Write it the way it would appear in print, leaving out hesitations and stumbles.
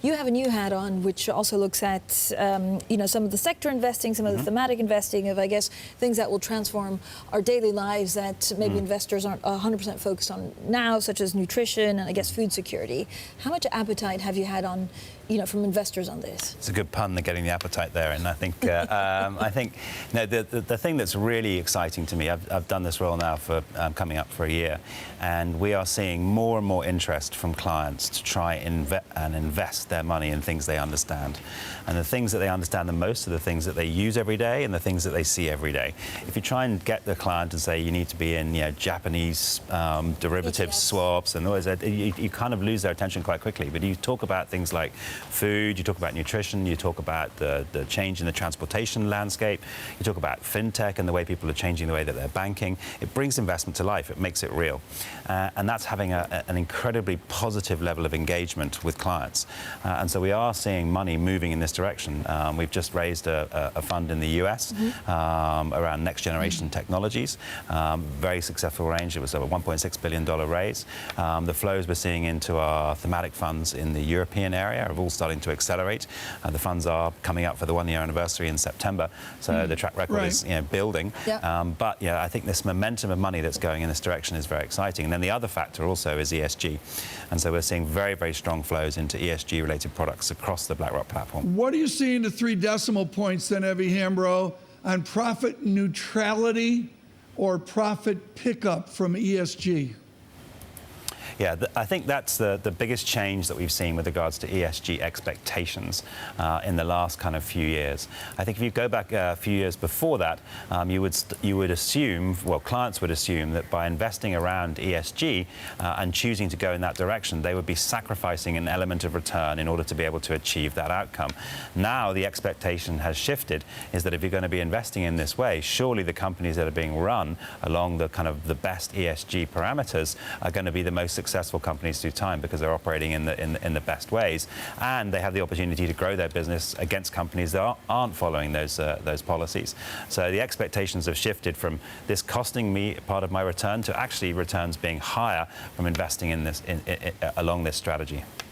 You have a new hat on, which also looks at some of the sector investing, some of the thematic investing of, I guess, things that will transform our daily lives that maybe investors aren't 100% focused on now, such as nutrition and, I guess, food security. How much appetite have you had on, from investors on this? It's a good pun, they're getting the appetite there, and I think the thing that's really exciting to me, I've done this role now for coming up for a year, and we are seeing more and more interest from clients to try and invest their money in things they understand. And the things that they understand the most are the things that they use every day and the things that they see every day. If you try and get the client and say you need to be in Japanese derivative swaps and all that, you kind of lose their attention quite quickly. But you talk about things like food, you talk about nutrition, you talk about the change in the transportation landscape, you talk about FinTech and the way people are changing the way that they're banking. It brings investment to life, it makes it real. And that's having an incredibly positive level of engagement with clients. And so we are seeing money moving in this direction. We've just raised a fund in the US around next generation technologies. Very successful range. It was a $1.6 billion raise. The flows we're seeing into our thematic funds in the European area are all starting to accelerate. The funds are coming up for the one-year anniversary in September, so the track record is building. Yep. But I think this momentum of money that's going in this direction is very exciting. And then the other factor also is ESG. And so we're seeing very, very strong flows into ESG-related products across the BlackRock platform. What are you seeing to 3 decimal points then, Evy Hambro, on profit neutrality or profit pickup from ESG? Yeah, I think that's the biggest change that we've seen with regards to ESG expectations in the last kind of few years. I think if you go back a few years before that, you would assume, well, clients would assume that by investing around ESG and choosing to go in that direction, they would be sacrificing an element of return in order to be able to achieve that outcome. Now the expectation has shifted, is that if you're going to be investing in this way, surely the companies that are being run along the kind of the best ESG parameters are going to be the most successful companies through time because they're operating in the best ways, and they have the opportunity to grow their business against companies that aren't following those policies. So the expectations have shifted from this costing me part of my return to actually returns being higher from investing in this along this strategy.